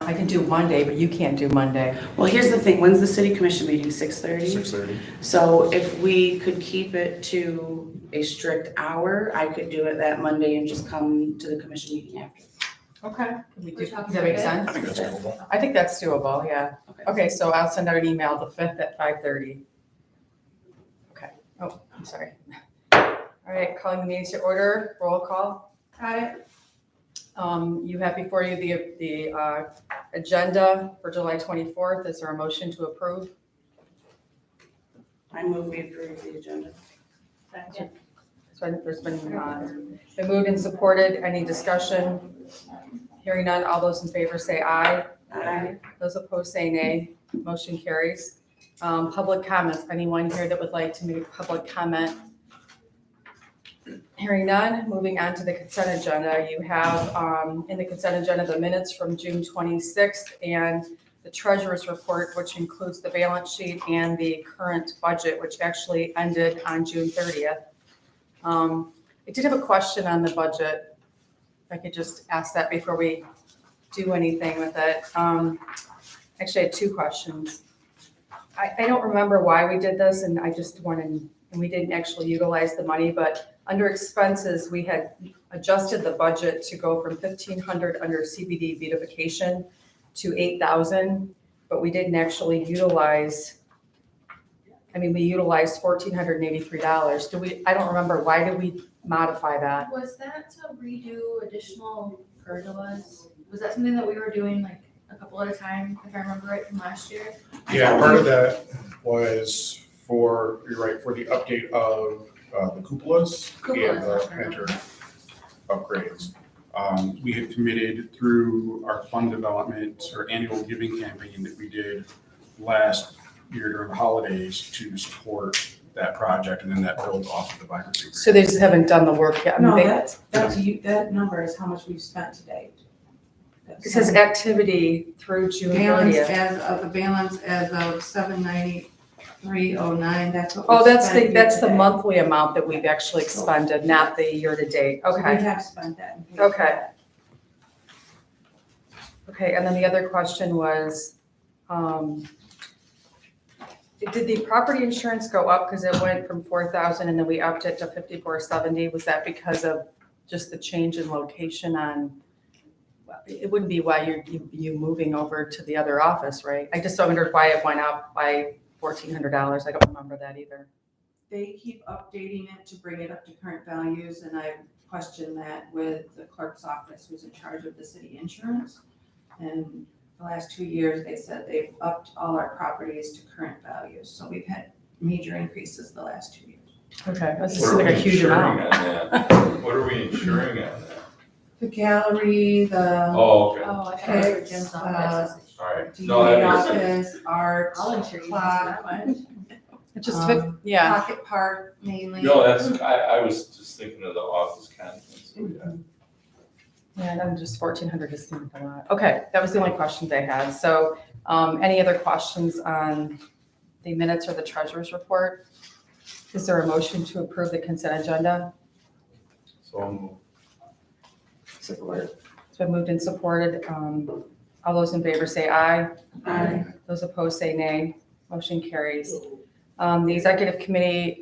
I can do Monday, but you can't do Monday. Well, here's the thing, when's the city commission meeting, 6:30? 6:30. So if we could keep it to a strict hour, I could do it that Monday and just come to the commission meeting after. Okay. Can we We're do, talking does that make about sense? I think that's doable. I think that's doable, yeah. Okay. Okay, so I'll send out an email the 5th at 5:30. Okay, oh, I'm sorry. All right, calling the meeting to order, roll call. Aye. You have before you the agenda for July 24th. Is there a motion to approve? I move we approve the agenda. Second. So there's been moved and supported. Any discussion? Hearing none, all those in favor say aye. Aye. Those opposed say nay. Motion carries. Public comments. Anyone here that would like to make public comment? Hearing none, moving on to the consent agenda. You have in the consent agenda the minutes from June 26th and the treasurer's report, which includes the balance sheet and the current budget, which actually ended on June 30th. I did have a question on the budget. If I could just ask that before we do anything with it. Actually, I had two questions. I don't remember why we did this, and I just wanted, and we didn't actually utilize the money, but under expenses, we had adjusted the budget to go from 1,500 under CBD beautification to 8,000, but we didn't actually utilize, we utilized $1,483. I don't remember, why did we modify that? Was that to redo additional pergolas? Was that something that we were doing like a couple at a time, if I remember right from last year? Yeah, part of that was for, you're right, for the update of the cupolas and the planter upgrades. We had committed through our fund development or annual giving campaign that we did last year during the holidays to support that project, and then that built off of the vibrancy. So they just haven't done the work yet? No, that number is how much we've spent to date. It says activity through June Balance 30th. as of 79309, that's what. Oh, we've that's spent the year-to-date. monthly amount that we've actually expended, not the year-to-date. So we Okay, have spent that. and paid Okay. that. okay, and then the other question was, did the property insurance go up because it went from 4,000 and then we upped it to 5,470? Was that because of just the change in location on, well, it wouldn't be why you moving over to the other office, right? I just wondered why it went up by $1,400. I don't remember that either. They keep updating it to bring it up to current values, and I questioned that with the clerk's office, who's in charge of the city insurance. And the last 2 years, they said they've upped all our properties to current values, so we've had major increases the last 2 years. Okay, that What seems are like a we huge insuring amount. on that? What are we insuring on that? The gallery, the Oh, okay, Oh, I thought it was Jim's office. all right. DA No, that makes sense. office, art, I'll insure you for clock, that much. It just, yeah. Pocket park mainly. No, I was just thinking of the office contents. Yeah, and I'm just 1,400 just seemed a lot. Okay, that was the only questions I had. So, any other questions on the minutes or the treasurer's report? Is there a motion to approve the consent agenda? So, Support. It's been moved and supported. All those in favor say aye. Aye. Those opposed say nay. Motion carries. The executive committee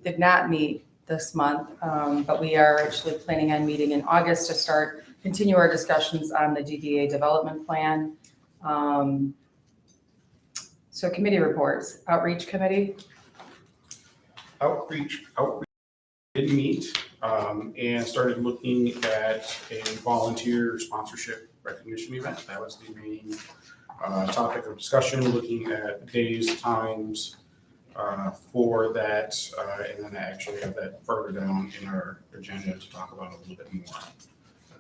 did not meet this month, but we are actually planning on meeting in August to continue our discussions on the DDA development plan. So committee reports, outreach committee. Outreach did meet and started looking at a volunteer sponsorship recognition event. That was the main topic of discussion, looking at days, times for that, and then I actually have that further down in our agenda to talk about a little bit more.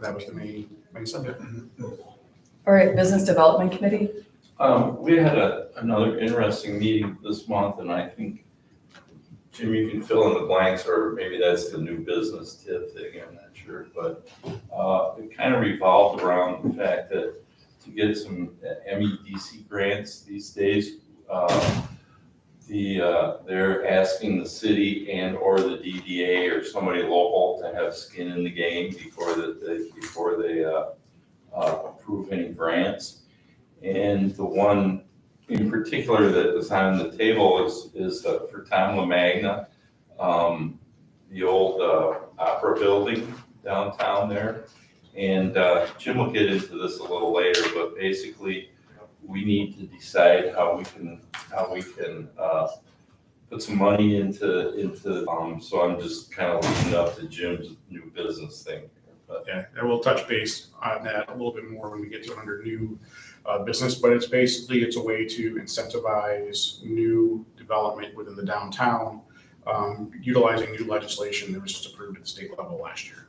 That was the main subject. All right, business development committee. we had another interesting meeting this month, and I think, Jim, you can fill in the blanks, or maybe that's the new business tip thing, I'm not sure, but it kind of revolved around the fact that to get some MEDC grants these days, they're asking the city and or the DDA or somebody local to have skin in the game before they approve any grants. And the one in particular that was on the table is for Tom LaMagna, the old opera building downtown there. And Jim will get into this a little later, but basically, we need to decide how we can put some money into, so I'm just kind of leading up to Jim's new business thing. But Yeah, and we'll touch base on that a little bit more when we get to it under new business, but it's basically, it's a way to incentivize new development within the downtown, utilizing new legislation that was just approved at the state level last year.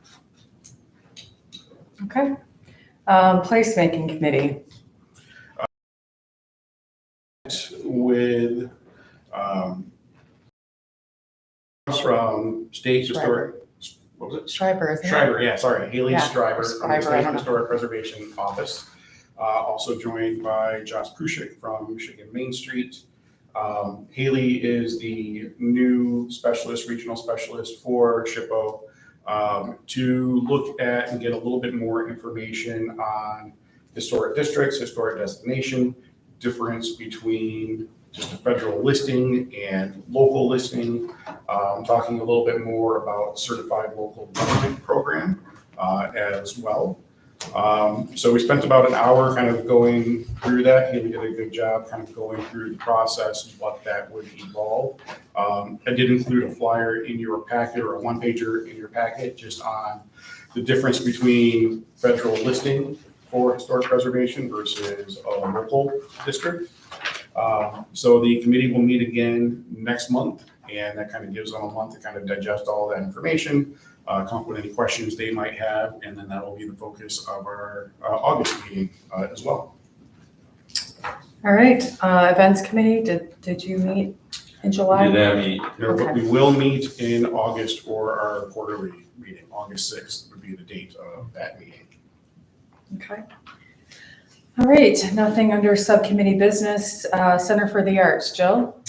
Okay. Placemaking committee. With from state historic, what was it? Schreiber, isn't it? Schreiber, yeah, sorry, Haley Yeah, Schreiber from the Schreiber, I State don't know. Historic Preservation Office. Also joined by Josh Prushik from Michigan Main Street. Haley is the new specialist, regional specialist for SHPO, to look at and get a little bit more information on historic districts, historic designation, difference between just a federal listing and local listing. Talking a little bit more about certified local government program as well. So we spent about an hour kind of going through that. Haley did a good job kind of going through the process and what that would involve. I did include a flyer in your packet, or a one pager in your packet, just on the difference between federal listing for historic preservation versus a local district. So the committee will meet again next month, and that kind of gives them a month to kind of digest all that information, come up with any questions they might have, and then that will be the focus of our August meeting as well. All right, events committee, did you meet in July? did that meet? Okay. We will meet in August for our quarterly meeting. August 6th would be the date of that meeting. Okay. All right, nothing under subcommittee business, Center for the Arts, Jill?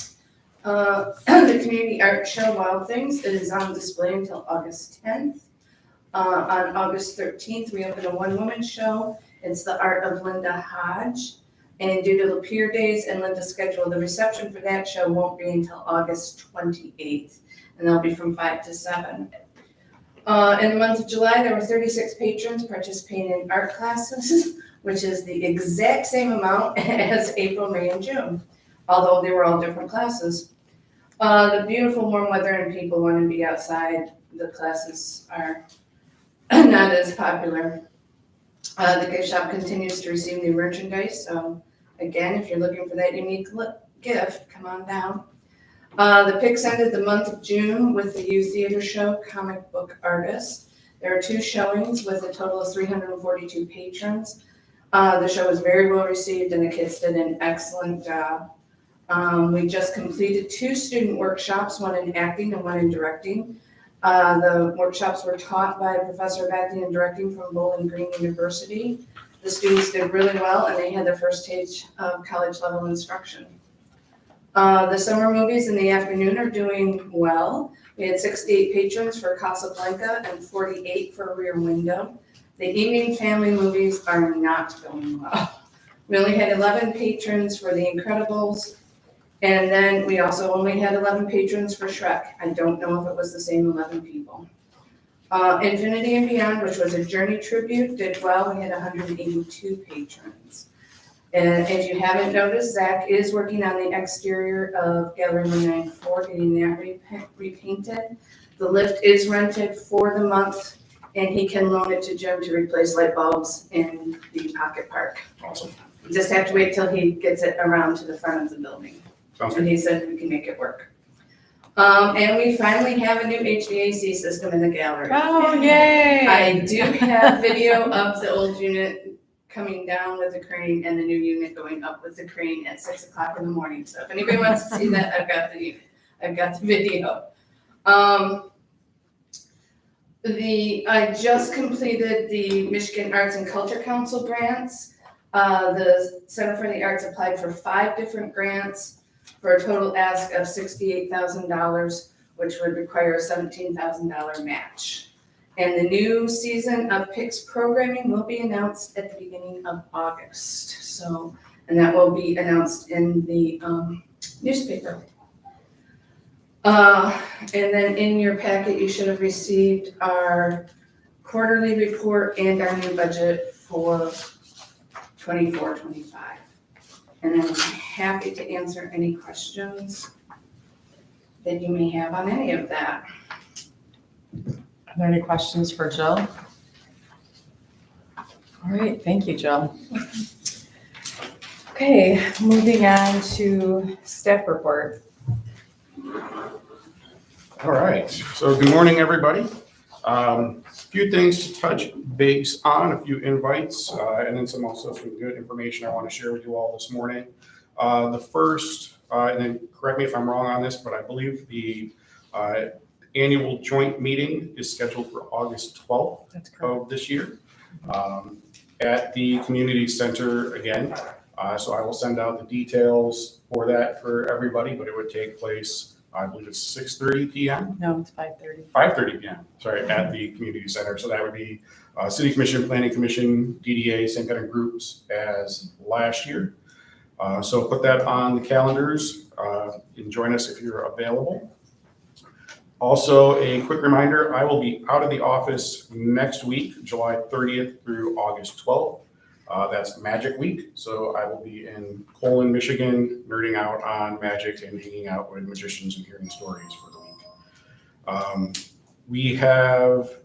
The Community Art Show Wild Things, it is on display until August 10th. On August 13th, we open a one-woman show. It's the art of Linda Hodge. And due to the Pier Days and Linda's schedule, the reception for that show won't be until August 28th. And they'll be from 5 to 7. In the month of July, there were 36 patrons participating in art classes, which is the exact same amount as April, May, and June, although they were all different classes. The beautiful warm weather and people want to be outside, the classes are not as popular. The gift shop continues to receive new merchandise, so again, if you're looking for that unique gift, come on down. The Pix ended the month of June with the U Theater Show, Comic Book Artists. There are 2 showings with a total of 342 patrons. The show was very well received and the kids did an excellent job. We just completed 2 student workshops, one in acting and one in directing. The workshops were taught by Professor of Acting and Directing from Bowling Green University. The students did really well and they had their first stage of college level instruction. The summer movies in the afternoon are doing well. We had 68 patrons for Casablanca and 48 for Rear Window. The evening family movies are not going well. We only had 11 patrons for The Incredibles, and then we also only had 11 patrons for Shrek. I don't know if it was the same 11 people. Infinity and Beyond, which was a Journey tribute, did well. We had 182 patrons. And if you haven't noticed, Zach is working on the exterior of Gallery 194, getting that repainted. The lift is rented for the month, and he can loan it to Jim to replace light bulbs in the Pocket Park. Awesome. You just have to wait till he gets it around to the front of the building. Sounds And good. he said we can make it work. And we finally have a new HVAC system in the gallery. Oh, yay! I do have video of the old unit coming down with the crane and the new unit going up with the crane at 6 o'clock in the morning. So if anybody wants to see that, I've got the video. I just completed the Michigan Arts and Culture Council grants. The Center for the Arts applied for 5 different grants for a total ask of $68,000, which would require a $17,000 match. And the new season of PIX programming will be announced at the beginning of August. So and that will be announced in the newspaper. And then in your packet, you should have received our quarterly report and our new budget for 24-25. And I'm happy to answer any questions that you may have on any of that. Are there any questions for Jill? All right, thank you, Jill. Okay, moving on to staff report. All right, so good morning, everybody. A few things to touch base on, a few invites, and then also some good information I want to share with you all this morning. The first, and then correct me if I'm wrong on this, but I believe the annual joint meeting is scheduled for August 12th That's correct. of this year at the community center again. So I will send out the details for that for everybody, but it would take place, I believe it's 6:30 p.m. No, it's 5:30. 5:30 p.m., sorry, at the community center. So that would be City Commission, Planning Commission, DDA, same kind of groups as last year. So put that on the calendars and join us if you're available. Also, a quick reminder, I will be out of the office next week, July 30th through August 12th. That's Magic Week, so I will be in Colon, Michigan, nerding out on magic and hanging out with magicians and hearing stories for the week. We have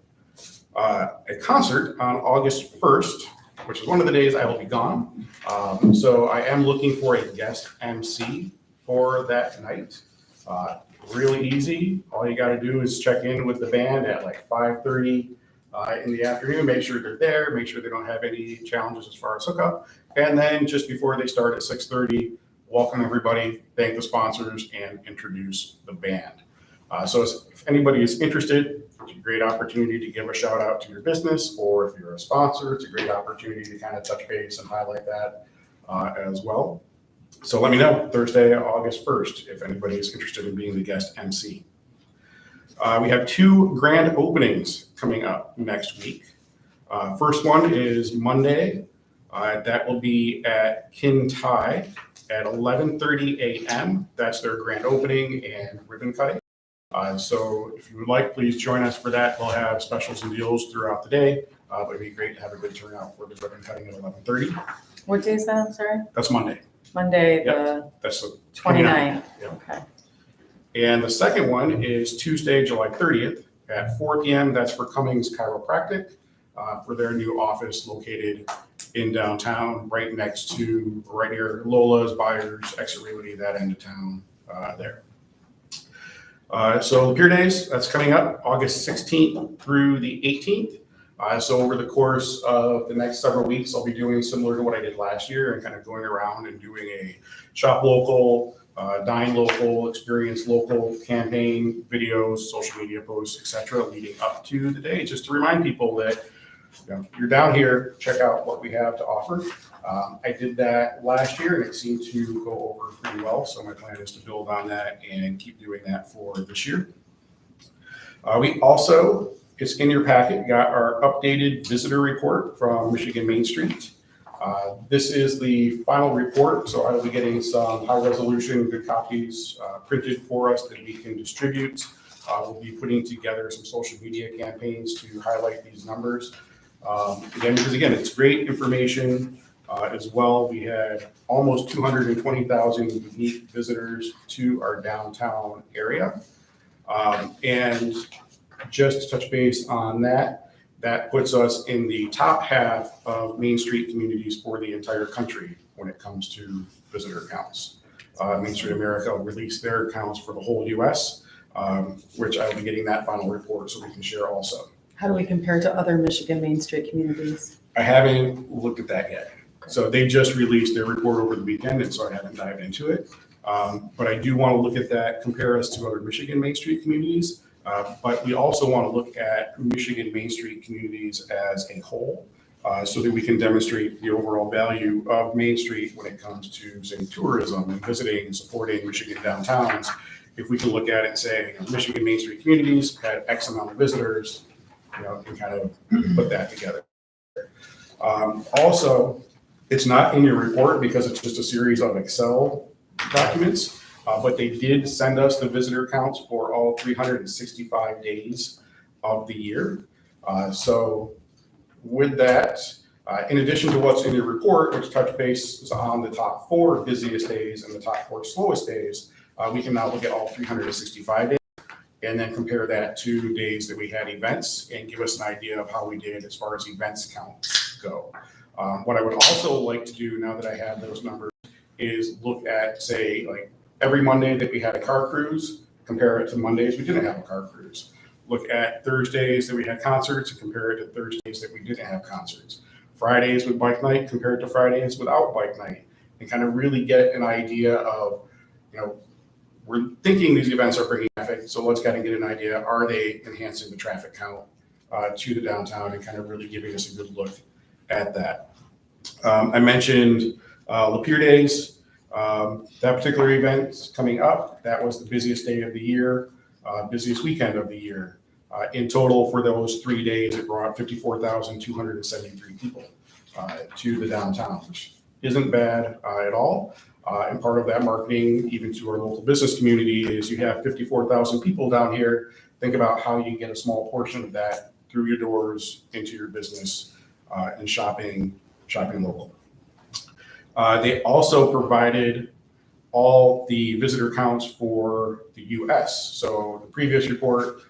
a concert on August 1st, which is one of the days I will be gone. So I am looking for a guest MC for that night. Really easy. All you got to do is check in with the band at like 5:30 in the afternoon, make sure they're there, make sure they don't have any challenges as far as hookup. And then just before they start at 6:30, welcome everybody, thank the sponsors, and introduce the band. So if anybody is interested, it's a great opportunity to give a shout out to your business, or if you're a sponsor, it's a great opportunity to kind of touch base and highlight that as well. So let me know Thursday, August 1st, if anybody is interested in being the guest MC. We have two grand openings coming up next week. First one is Monday. That will be at Kin Thai at 11:30 a.m. That's their grand opening and ribbon cutting. So if you would like, please join us for that. We'll have specials and deals throughout the day, but it'd be great to have a good turnout for the ribbon cutting at 11:30. What day is that, I'm sorry? That's Monday. Monday, the That's the 29th. Yeah. Okay. And the second one is Tuesday, July 30th at 4 p.m. That's for Cummings Chiropractic for their new office located in downtown, right near Lola's, Byers, Exit Realty, that end of town there. So Pier Days, that's coming up August 16th through the 18th. So over the course of the next several weeks, I'll be doing similar to what I did last year and kind of going around and doing a shop local, dine local, experience local campaign, videos, social media posts, etc., leading up to the day, just to remind people that you're down here, check out what we have to offer. I did that last year and it seemed to go over pretty well. So my plan is to build on that and keep doing that for this year. We also, it's in your packet, got our updated visitor report from Michigan Main Street. This is the final report, so I will be getting some high resolution, good copies printed for us that we can distribute. We'll be putting together some social media campaigns to highlight these numbers. Because it's great information as well. We had almost 220,000 unique visitors to our downtown area. And just to touch base on that, that puts us in the top half of Main Street communities for the entire country when it comes to visitor counts. Main Street America will release their counts for the whole US, which I will be getting that final report so we can share also. How do we compare to other Michigan Main Street communities? I haven't looked at that yet. So they just released their report over the weekend, and so I haven't dived into it. But I do want to look at that, compare us to other Michigan Main Street communities. But we also want to look at Michigan Main Street communities as a whole, so that we can demonstrate the overall value of Main Street when it comes to, say, tourism and visiting and supporting Michigan downtowns. If we can look at it and say, Michigan Main Street communities had X amount of visitors, and kind of put that together. Also, It's not in your report because it's just a series of Excel documents, but they did send us the visitor counts for all 365 days of the year. So with that, in addition to what's in your report, which touch base is on the top 4 busiest days and the top 4 slowest days, we can now look at all 365 days and then compare that to days that we had events and give us an idea of how we did as far as events count go. What I would also like to do now that I have those numbers is look at, say, like every Monday that we had a car cruise, compare it to Mondays we didn't have a car cruise. Look at Thursdays that we had concerts and compare it to Thursdays that we didn't have concerts. Fridays with bike night compared to Fridays without bike night, and kind of really get an idea of, we're thinking these events are bringing traffic, so let's kind of get an idea, are they enhancing the traffic count to the downtown, and kind of really giving us a good look at that. I mentioned Lapeer Days. That particular event coming up, that was the busiest day of the year, busiest weekend of the year. In total, for those 3 days, it brought 54,273 people to the downtown, which isn't bad at all. And part of that marketing, even to our local business community, is you have 54,000 people down here. Think about how you get a small portion of that through your doors into your business and shopping local. They also provided all the visitor counts for the US. So the previous report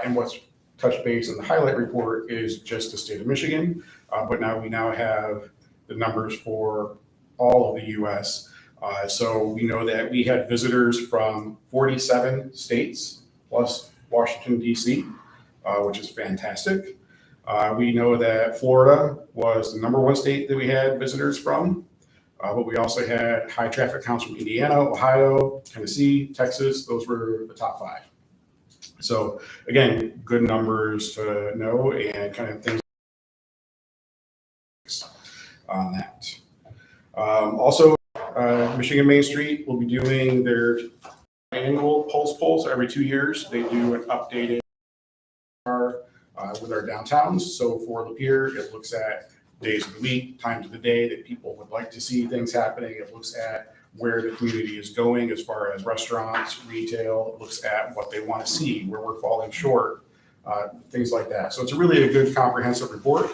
and what's touch base in the highlight report is just the state of Michigan, but now we have the numbers for all of the US. So we know that we had visitors from 47 states plus Washington, D.C., which is fantastic. We know that Florida was the #1 state that we had visitors from, but we also had high traffic counts from Indiana, Ohio, Tennessee, Texas. Those were the top 5. So again, good numbers to know and kind of things on that. Also, Michigan Main Street will be doing their annual Pulse Poll. So every 2 years, they do an updated with our downtowns. So for Lapeer, it looks at days of the week, times of the day that people would like to see things happening. It looks at where the community is going as far as restaurants, retail. It looks at what they want to see, where we're falling short, things like that. So it's really a good comprehensive report.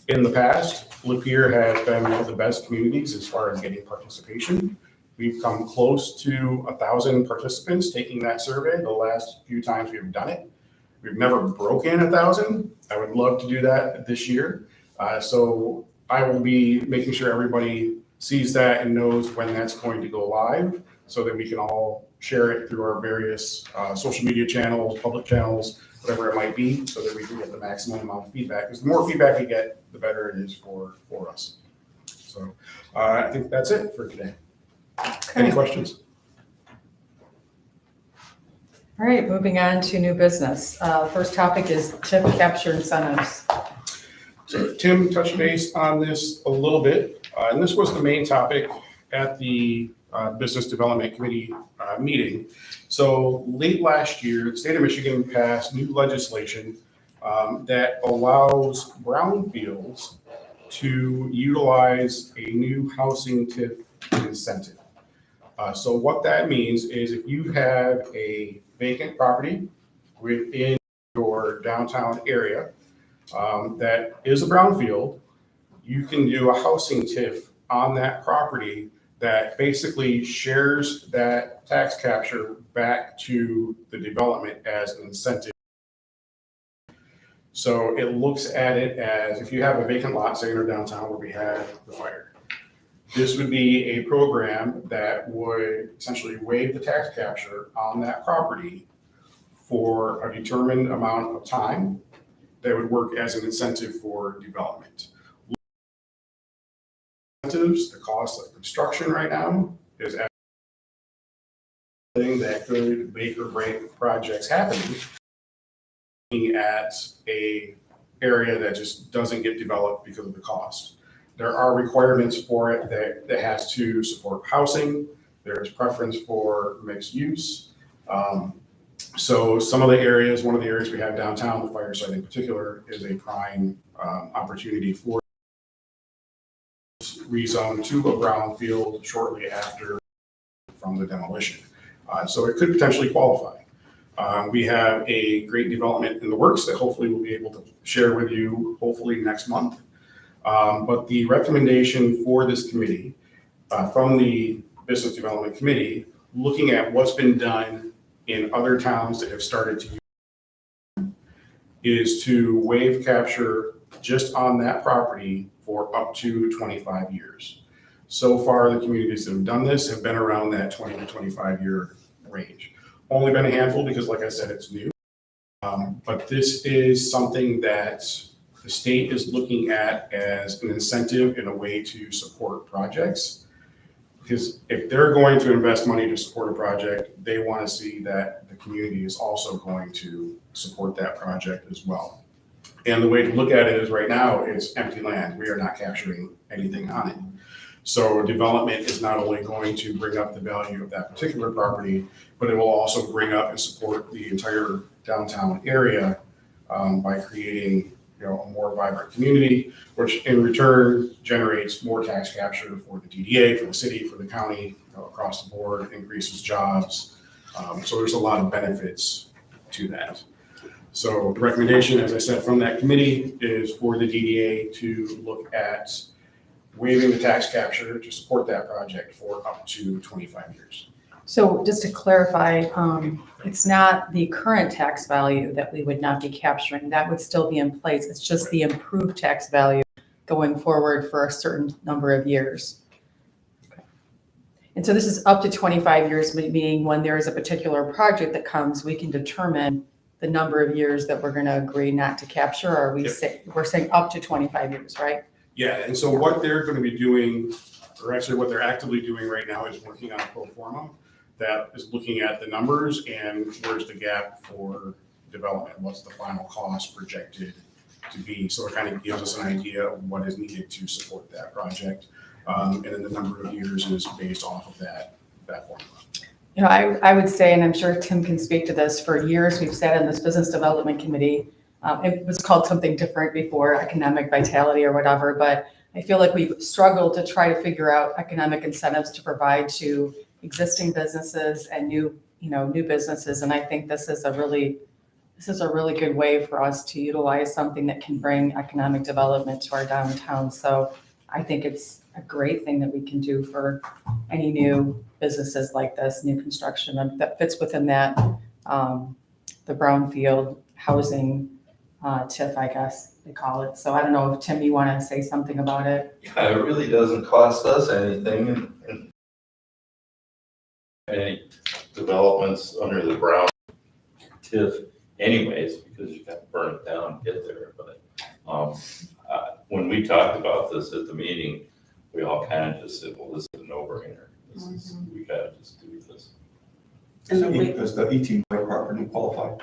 In the past, Lapeer has been one of the best communities as far as getting participation. We've come close to 1,000 participants taking that survey the last few times we've done it. We've never broken 1,000. I would love to do that this year. So I will be making sure everybody sees that and knows when that's going to go live so that we can all share it through our various social media channels, public channels, whatever it might be, so that we can get the maximum amount of feedback. Because the more feedback we get, the better it is for us. So I think that's it for today. Any questions? All right, moving on to new business. First topic is TIP capture incentives. So Tim touched base on this a little bit, and this was the main topic at the Business Development Committee meeting. So late last year, the state of Michigan passed new legislation that allows brownfields to utilize a new housing TIF incentive. So what that means is if you have a vacant property within your downtown area that is a brownfield, you can do a housing TIF on that property that basically shares that tax capture back to the development as an incentive. So it looks at it as if you have a vacant lot, say in our downtown where we had the fire, this would be a program that would essentially waive the tax capture on that property for a determined amount of time that would work as an incentive for development. Incentives, the cost of construction right now is a thing that could make or break projects happening. Looking at a area that just doesn't get developed because of the cost. There are requirements for it that has to support housing. There's preference for mixed use. So some of the areas, one of the areas we have downtown, the fire site in particular, is a prime opportunity for rezone to a brownfield shortly after from the demolition. So it could potentially qualify. We have a great development in the works that hopefully we'll be able to share with you hopefully next month. But the recommendation for this committee from the Business Development Committee, looking at what's been done in other towns that have started to use, is to waive capture just on that property for up to 25 years. So far, the communities that have done this have been around that 20 to 25 year range. Only been a handful because, like I said, it's new. But this is something that the state is looking at as an incentive and a way to support projects. Because if they're going to invest money to support a project, they want to see that the community is also going to support that project as well. And the way to look at it is right now, it's empty land. We are not capturing anything on it. So development is not only going to bring up the value of that particular property, but it will also bring up and support the entire downtown area by creating, a more vibrant community, which in return generates more tax capture for the DDA, for the city, for the county, across the board, increases jobs. So there's a lot of benefits to that. So the recommendation, as I said, from that committee is for the DDA to look at waiving the tax capture to support that project for up to 25 years. So just to clarify, it's not the current tax value that we would not be capturing. That would still be in place. It's just the improved tax value going forward for a certain number of years. And so this is up to 25 years, meaning when there is a particular project that comes, we can determine the number of years that we're going to agree not to capture, or we're saying up to 25 years, right? Yeah, and so what they're going to be doing, or actually what they're actively doing right now, is working on a pro forma that is looking at the numbers and where's the gap for development, what's the final cost projected to be. So it kind of gives us an idea of what is needed to support that project. And then the number of years is based off of that formula. I would say, and I'm sure Tim can speak to this, for years we've sat in this business development committee. It was called something different before, economic vitality or whatever, but I feel like we've struggled to try to figure out economic incentives to provide to existing businesses and new businesses. And I think this is a really good way for us to utilize something that can bring economic development to our downtown. So I think it's a great thing that we can do for any new businesses like this, new construction that fits within that, the brownfield housing TIF, I guess they call it. So I don't know if Tim, you want to say something about it? Yeah, it really doesn't cost us anything. And any developments under the brown TIF anyways, because you got to burn it down and get there. But when we talked about this at the meeting, we all kind of just said, well, this is a no-brainer. We got to just do this. Does the 18 property qualify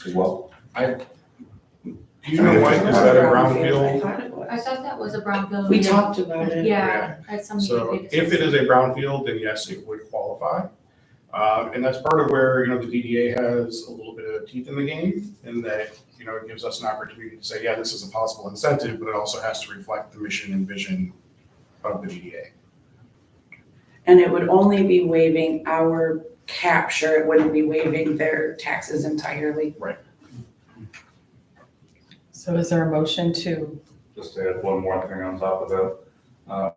as well? Do you know what, is that a brownfield? I thought it was. I thought that was a brownfield. We talked about it. Yeah, at some meeting. So we if it is a brownfield, then yes, it would qualify. And that's part of where, the DDA has a little bit of teeth in the game, in that, it gives us an opportunity to say, yeah, this is a possible incentive, but it also has to reflect the mission and vision of the DDA. And it would only be waiving our capture, it wouldn't be waiving their taxes entirely. So is there a motion to? Just to add one more thing on top of that,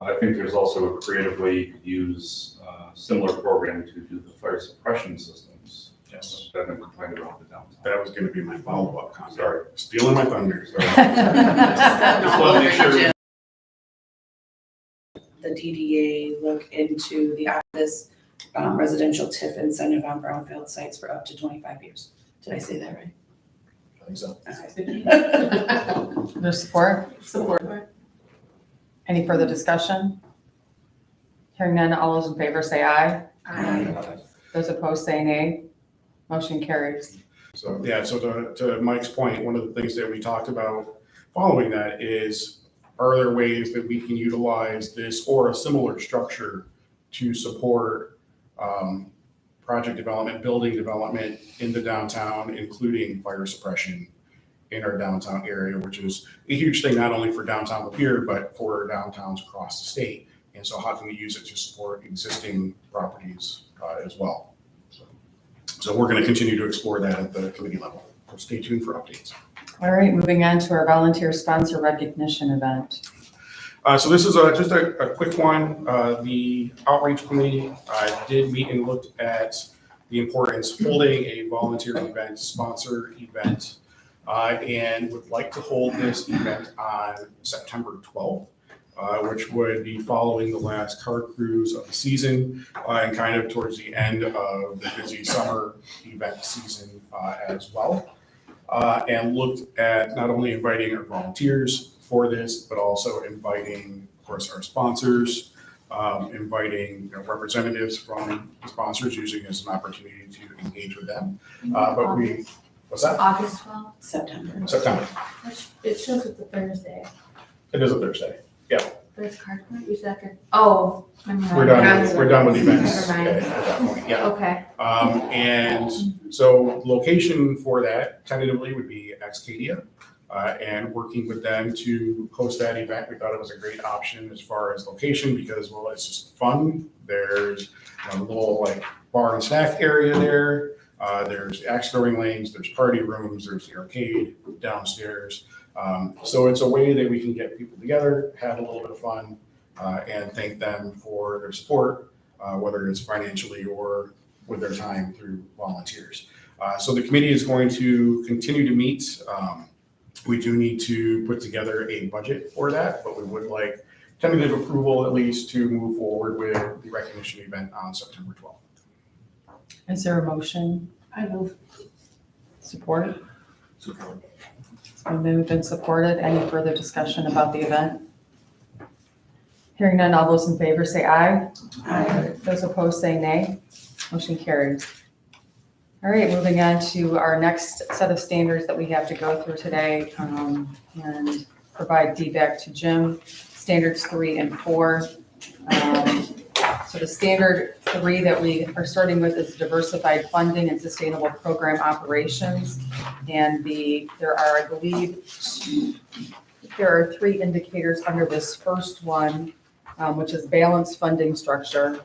I think there's also a creative way you could use similar programming to do the fire suppression systems. Yes. That have been complained about the downtown. That was going to be my follow-up comment. Sorry. Stealing my thunder. Just want to make sure. The DDA look into this residential TIF incentive on brownfield sites for up to 25 years. Did I say that right? I think so. Okay. There's support? Support. Any further discussion? Hearing none, all those in favor say aye. Aye. Those opposed say nay. Motion carries. So, yeah, so to Mike's point, one of the things that we talked about following that is, are there ways that we can utilize this or a similar structure to support project development, building development in the downtown, including fire suppression in our downtown area, which is a huge thing, not only for downtown Lapeer, but for downtowns across the state. And so how can we use it to support existing properties as well? So we're going to continue to explore that at the committee level. So stay tuned for updates. All right, moving on to our volunteer sponsor recognition event. So this is just a quick one. The outreach committee did meet and looked at the importance of holding a volunteer event, sponsor event, and would like to hold this event on September 12th, which would be following the last car cruise of the season and kind of towards the end of the busy summer event season as well. And looked at not only inviting our volunteers for this, but also inviting, of course, our sponsors, inviting representatives from the sponsors, using it as an opportunity to engage with them. But we, what's that? August 12th. September. September. It shows it's a Thursday. It is a Thursday. There's card point, you said that. Oh, never mind. We're done with events Never at mind. that point, yeah. Okay. And so location for that tentatively would be Excadia. And working with them to host that event, we thought it was a great option as far as location because, well, it's just fun. There's a little like bar and snack area there. There's axe throwing lanes, there's party rooms, there's the arcade downstairs. So it's a way that we can get people together, have a little bit of fun, and thank them for their support, whether it's financially or with their time through volunteers. So the committee is going to continue to meet. We do need to put together a budget for that, but we would like tentative approval at least to move forward with the recognition event on September 12th. Is there a motion? I move. Support? It's been moved and supported. Any further discussion about the event? Hearing none, all those in favor say aye. Aye. Those opposed say nay. Motion carried. All right, moving on to our next set of standards that we have to go through today and provide feedback to Jim. Standards 3 and 4. So the standard 3 that we are starting with is diversified funding and sustainable program operations. And there are, I believe, there are 3 indicators under this first one, which is balanced funding structure.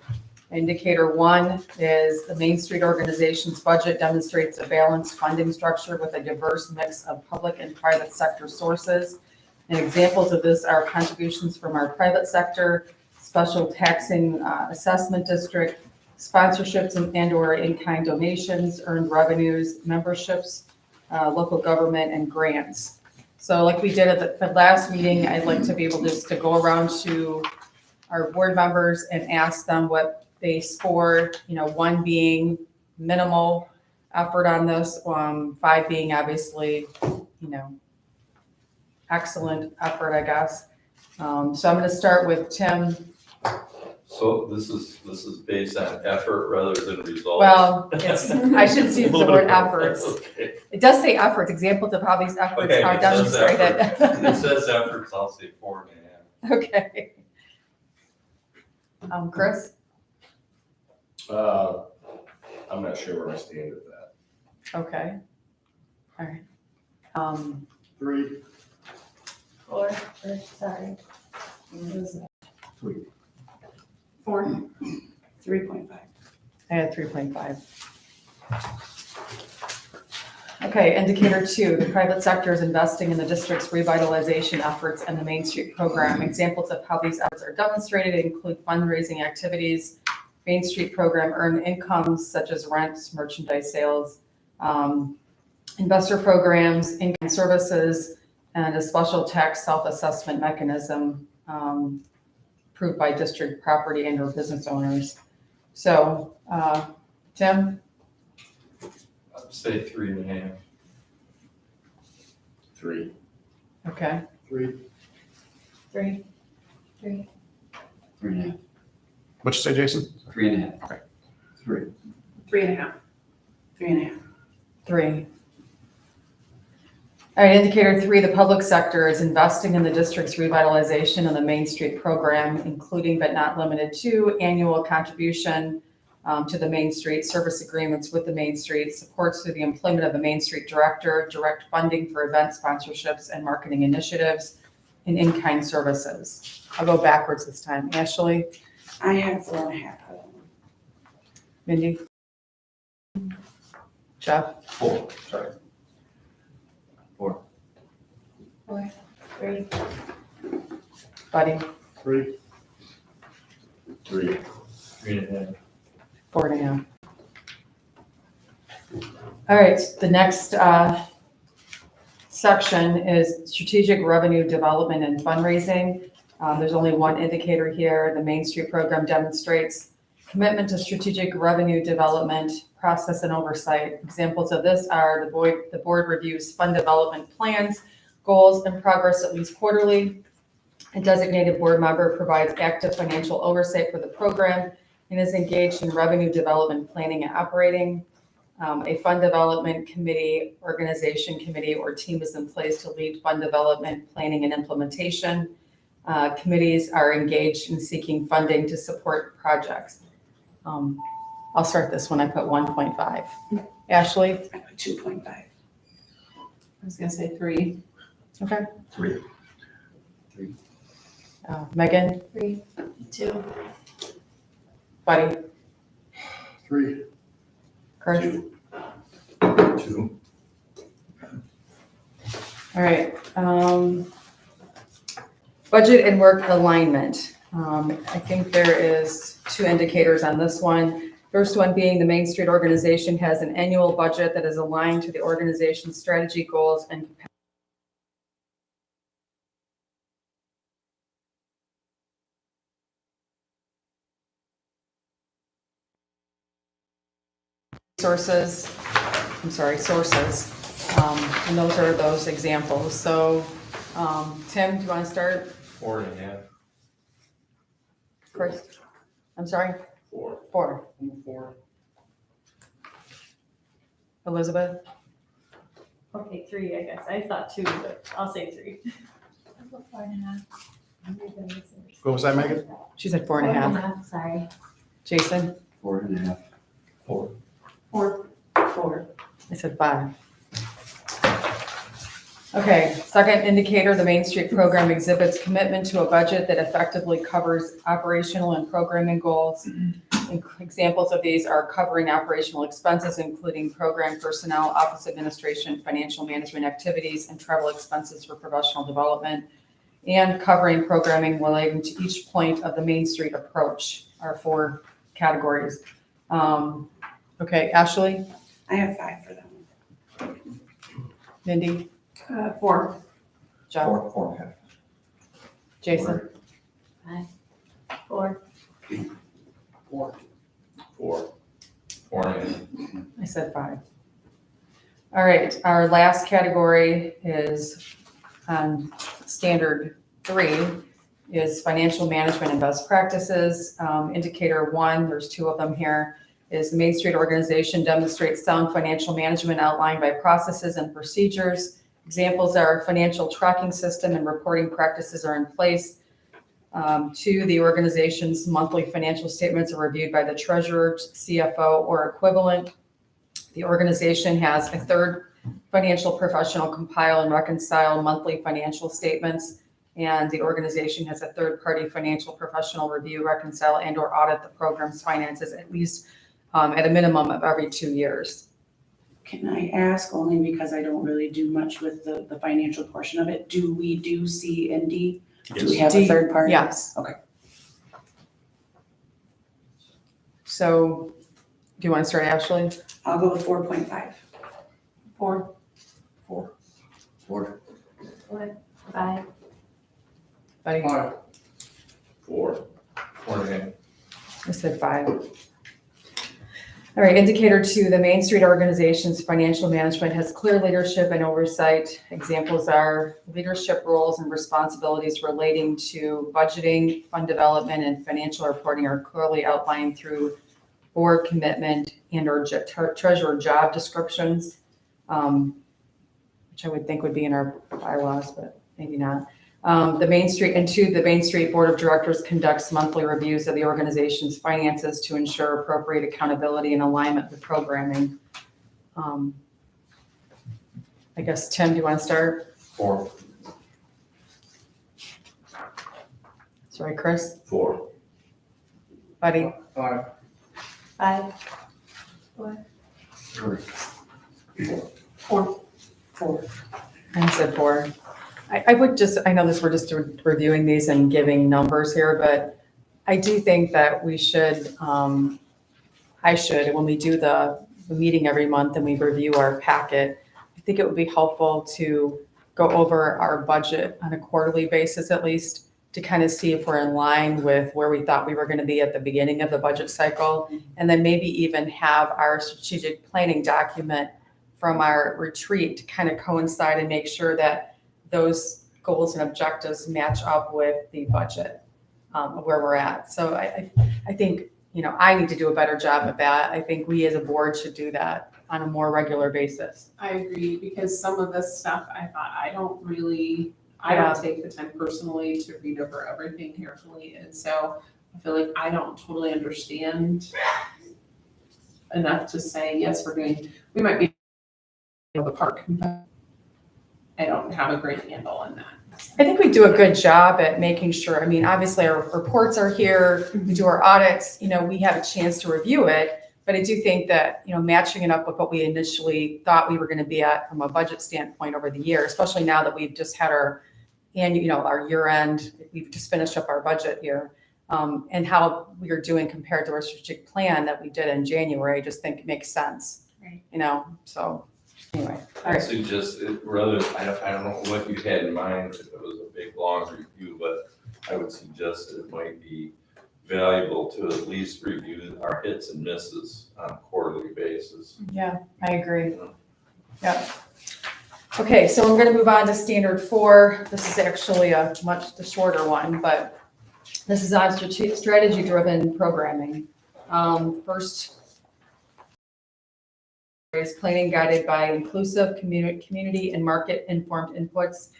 Indicator 1 is the Main Street organization's budget demonstrates a balanced funding structure with a diverse mix of public and private sector sources. And examples of this are contributions from our private sector, special taxing assessment district, sponsorships and/or in-kind donations, earned revenues, memberships, local government, and grants. So like we did at the last meeting, I'd like to be able just to go around to our board members and ask them what they scored, 1 being minimal effort on this, 5 being obviously, excellent effort, I guess. So I'm going to start with Tim. So this is based on effort rather than results? Well, I should see A the little word bit of efforts. Okay. It does say efforts, examples of how these efforts Okay, are it says demonstrated. effort. It says efforts, I'll say 4.5. Okay. Chris? I'm not sure where I stand with that. Okay. All right. 3. 4, sorry. 4. 3.5. I had 3.5. Okay, indicator 2, the private sector is investing in the district's revitalization efforts and the Main Street program. Examples of how these efforts are demonstrated include fundraising activities, Main Street program earned incomes such as rents, merchandise sales, investor programs, income services, and a special tax self-assessment mechanism approved by district property and or business owners. So, Tim? I'd say 3.5. 3. Okay. 3. 3. 3.5. What'd you say, Jason? 3.5. 3. 3.5. 3.5. 3. All right, indicator 3, the public sector is investing in the district's revitalization of the Main Street program, including but not limited to annual contribution to the Main Street, service agreements with the Main Street, supports through the employment of a Main Street director, direct funding for event sponsorships and marketing initiatives, and in-kind services. I'll go backwards this time. Ashley, I have 4.5 for that one. Mindy? Jeff? 4, sorry. 3. Buddy? 3. 3.5. 4.5. All right, the next section is strategic revenue development and fundraising. There's only one indicator here. The Main Street program demonstrates commitment to strategic revenue development, process, and oversight. Examples of this are the board reviews fund development plans, goals, and progress at least quarterly. A designated board member provides active financial oversight for the program and is engaged in revenue development planning and operating. A fund development committee, organization committee, or team is in place to lead fund development, planning, and implementation. Committees are engaged in seeking funding to support projects. I'll start this one. I put 1.5. Ashley? I put 2.5. I was gonna say 3. Okay. 3. Megan? 3. 2. Buddy? 3. Chris? 2. All right. Budget and work alignment. I think there is 2 indicators on this one. First one being the Main Street organization has an annual budget that is aligned to the organization's strategy, goals, and sources. And those are those examples. So, Tim, do you want to start? 4.5. Chris? I'm sorry? 4. 4. 4. Elizabeth? Okay, 3, I guess. I thought 2, but I'll say 3. I put 4.5. What was that, Megan? She said 4.5. Sorry. Jason? 4.5. 4. 4. I said 5. Okay, second indicator, the Main Street program exhibits commitment to a budget that effectively covers operational and programming goals. Examples of these are covering operational expenses, including program personnel, office administration, financial management activities, and travel expenses for professional development, and covering programming relating to each point of the Main Street approach are 4 categories. Okay, Ashley? I have 5 for that one. Mindy? 4. Jeff? 4.5. Jason? 4. 4. 4.5. I said 5. All right, our last category is standard 3 is financial management and best practices. Indicator 1, there's 2 of them here, is the Main Street organization demonstrates sound financial management outlined by processes and procedures. Examples are financial tracking system and reporting practices are in place. 2, the organization's monthly financial statements are reviewed by the treasurer, CFO, or equivalent. The organization has a third financial professional compile and reconcile monthly financial statements, and the organization has a third-party financial professional review, reconcile, and/or audit the program's finances at least at a minimum of every 2 years. Can I ask, only because I don't really do much with the financial portion of it, do we do C and D? Do we have a third party? Yes. Okay. So, do you want to start, Ashley? I'll go with 4.5. 4. 4. 5. Buddy? 4. 4.5. I said 5. All right, indicator 2, the Main Street organization's financial management has clear leadership and oversight. Examples are leadership roles and responsibilities relating to budgeting, fund development, and financial reporting are clearly outlined through board commitment and/or treasurer job descriptions, which I would think would be in our bylaws, but maybe not. The Main Street, and two, the Main Street Board of Directors conducts monthly reviews of the organization's finances to ensure appropriate accountability and alignment with programming. I guess, Tim, do you want to start? 4. Sorry, Chris? 4. Buddy? 5. I said 4. I would just, I know this, we're just reviewing these and giving numbers here, but I do think that we should, I should, when we do the meeting every month and we review our packet, I think it would be helpful to go over our budget on a quarterly basis at least, to kind of see if we're in line with where we thought we were going to be at the beginning of the budget cycle. And then maybe even have our strategic planning document from our retreat to kind of coincide and make sure that those goals and objectives match up with the budget, where we're at. So I think, you know, I need to do a better job of that. I think we as a board should do that on a more regular basis. I agree, because some of this stuff, I thought, I don't take the time personally to read over everything carefully, and so I feel like I don't totally understand enough to say, yes, we might be in the park, but I don't have a great handle on that. I think we do a good job at making sure, I mean, obviously our reports are here, we do our audits, you know, we have a chance to review it. But I do think that, you know, matching it up with what we initially thought we were going to be at from a budget standpoint over the year, especially now that we've just had our year end, we've just finished up our budget year, and how we are doing compared to our strategic plan that we did in January, I just think it makes sense. Right. You know, so anyway. All I right. suggest, I don't know what you had in mind, if it was a big, long review, but I would suggest that it might be valuable to at least review our hits and misses on a quarterly basis. Yeah, I agree. Yeah. Okay, so I'm going to move on to standard 4. This is actually the shorter one, but this is on strategy-driven programming. First is planning guided by inclusive community and market-informed inputs,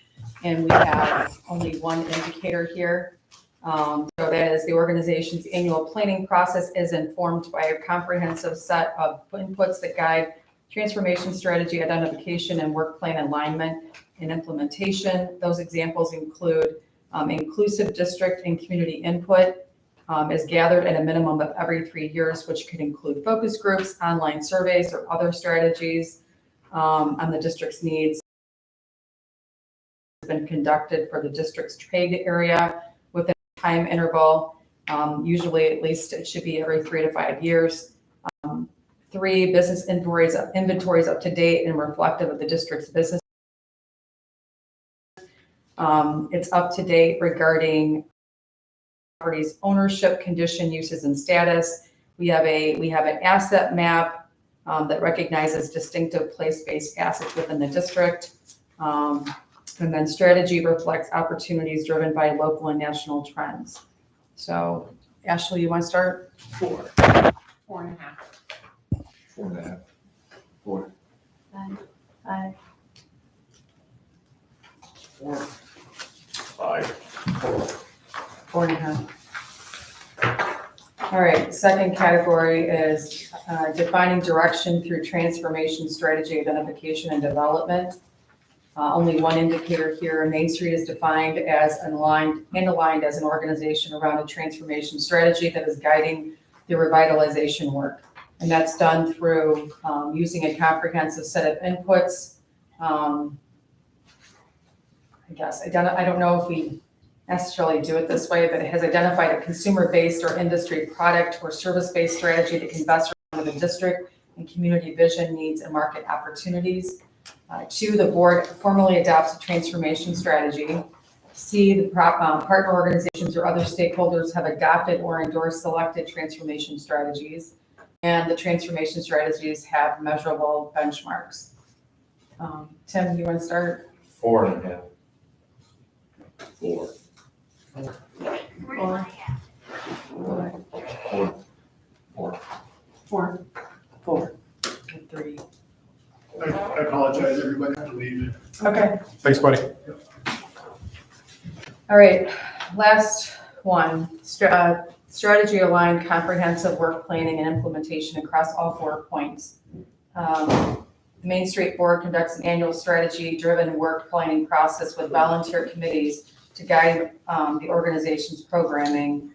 and we have only one indicator here. So that is the organization's annual planning process is informed by a comprehensive set of inputs that guide transformation strategy identification and work plan alignment and implementation. Those examples include inclusive district and community input is gathered at a minimum of every 3 years, which could include focus groups, online surveys, or other strategies on the district's needs. Has been conducted for the district's trade area with a time interval. Usually, at least it should be every 3 to 5 years. 3, business inventories up to date and reflective of the district's business. It's up to date regarding property's ownership, condition, uses, and status. We have an asset map that recognizes distinctive place-based assets within the district. And then strategy reflects opportunities driven by local and national trends. So, Ashley, you want to start? 4. 4.5. 4.5. 4. 5. 5. 4.5. All right, second category is defining direction through transformation strategy identification and development. Only one indicator here. Main Street is defined as aligned as an organization around a transformation strategy that is guiding the revitalization work. And that's done through using a comprehensive set of inputs. I don't know if we necessarily do it this way, but it has identified a consumer-based or industry product or service-based strategy that can best respond to the district and community vision, needs, and market opportunities. 2, the board formally adopts a transformation strategy. C, the partner organizations or other stakeholders have adopted or endorsed selected transformation strategies. And the transformation strategies have measurable benchmarks. Tim, you want to start? 4.5. 4. 4. 3. I apologize, everybody had to leave. Okay. Thanks, buddy. All right, last one, strategy aligned comprehensive work planning and implementation across all 4 points. The Main Street Board conducts an annual strategy-driven work planning process with volunteer committees to guide the organization's programming.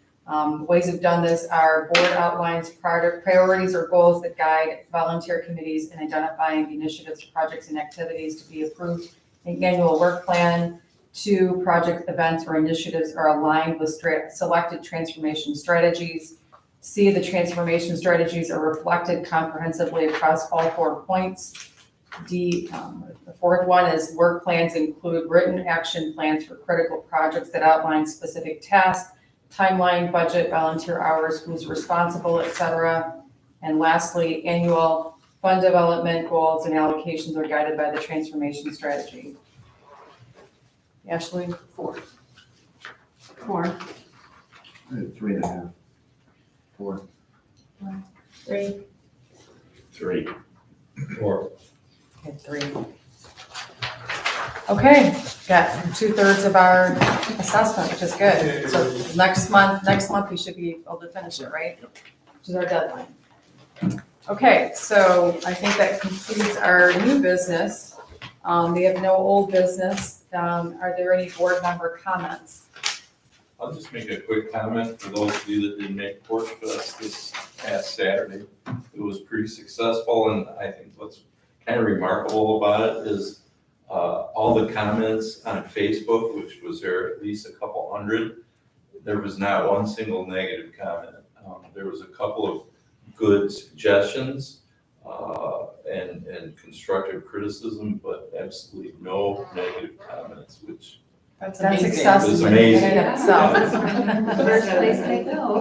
Ways we've done this are board outlines priorities or goals that guide volunteer committees in identifying initiatives, projects, and activities to be approved in annual work plan. 2, project events or initiatives are aligned with selected transformation strategies. C, the transformation strategies are reflected comprehensively across all 4 points. D, the 4th one is work plans include written action plans for critical projects that outline specific tasks, timeline, budget, volunteer hours, who's responsible, etc. And lastly, annual fund development goals and allocations are guided by the transformation strategy. Ashley? 4. 4. 3.5. 4. 3. 3. 4. Okay, 3. Okay, got 2/3 of our assessment, which is good. So next month we should be able to finish it, right? Which is our deadline. Okay, so I think that completes our new business. We have no old business. Are there any board member comments? I'll just make a quick comment for those of you that didn't make Porch Fest this past Saturday. It was pretty successful, and I think what's kind of remarkable about it is all the comments on Facebook, which was there at least a couple hundred, there was not one single negative comment. There was a couple of good suggestions and constructive criticism, but absolutely no negative comments, which That's amazing. success It's in amazing. itself. First place they go.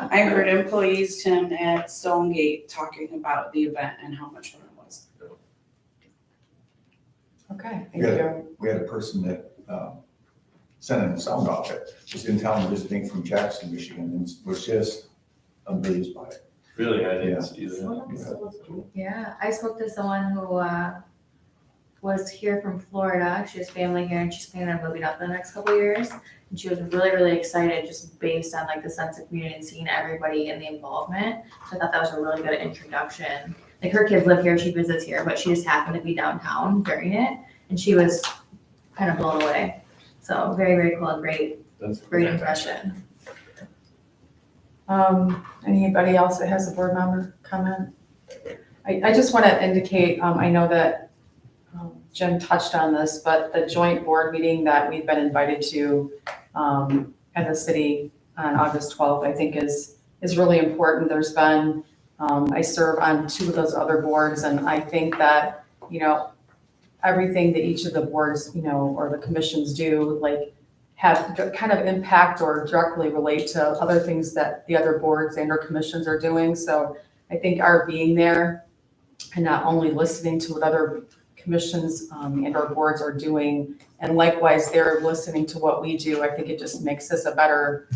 I heard employees, Tim, at Stonegate talking about the event and how much fun it was. Okay, thank Yeah. you. We had a person that sent in a sound off it, was in town visiting from Jackson, Michigan, and was just amazed by it. really I Yeah. didn't see that. Yeah, I spoke to someone who was here from Florida. She has family here and she's planning on moving up in the next couple of years. And she was really, really excited just based on like the sense of community and seeing everybody in the involvement. So I thought that was a really good introduction. Like her kids live here, she visits here, but she just happened to be downtown during it and she was kind of blown away. So very, very cool and That's great impression. Anybody else that has a board member comment? I just want to indicate, I know that Jim touched on this, but the joint board meeting that we've been invited to at the city on August 12th, I think is really important. There's been, I serve on 2 of those other boards, and I think that, everything that each of the boards, or the commissions do, like, have kind of impact or directly relate to other things that the other boards and or commissions are doing. So I think our being there and not only listening to what other commissions and our boards are doing, and likewise they're listening to what we do, I think it just makes us a better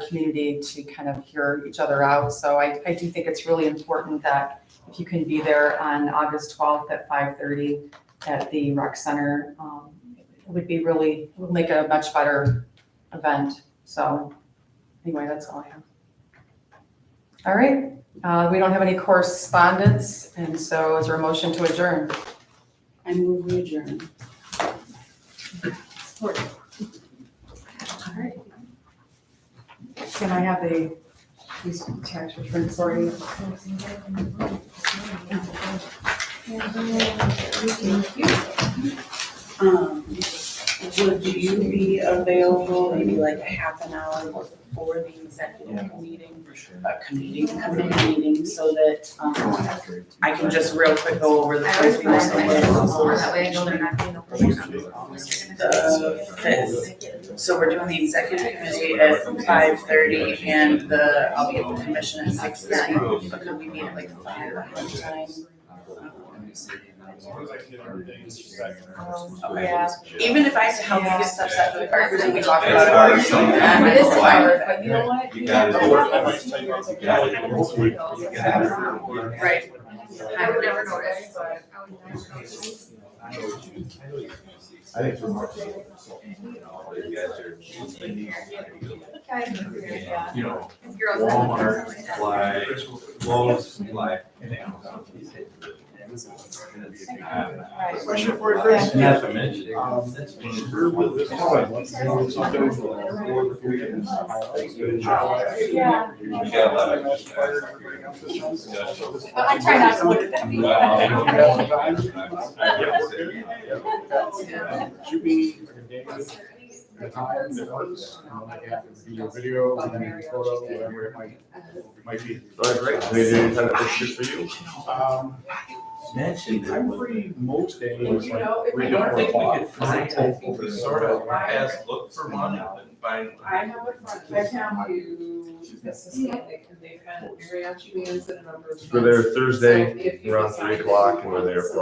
community to kind of hear each other out. So I do think it's really important that if you can be there on August 12th at 5:30 at the rec center, it would make it a much better event. So anyway, that's all I have. All right, we don't have any correspondence, and so is there a motion to adjourn? I move we adjourn. All right. Can I have these tax returns for you? Would you be available maybe like a half an hour before the executive meeting, committee meeting, so that I can just real quick go over the I always first put piece on of my phone, what that way I know they're not doing the 5th. So we're doing the executive committee at 5:30 and I'll be at the commission at 6:30. But could we meet at like 5 at lunchtime? Yeah. Even if I have to help you get stuff set for the car, because we talk about it. It is hard, but you know what? You got it. Right. I would never notice, but I would never notice. I think for March. You guys are choosing. Yeah. You know, Walmart, fly, Lowe's, fly. Question for you, Chris. Not to mention. Yeah. We got a lot of discussion. I try not to look at that. Shoot me like a day at a time that works, and then I can have to do a video, photo, whatever it might be. All right, great. Any kind of pictures for you? I'm free most days, like We don't think we could find, I think we sort of has looked for one and find. I have a front, I have to assist them, and they've had mariachi bands at a number of. We're there events. Thursday So if you around decide 3 that o'clock you and we're there want Friday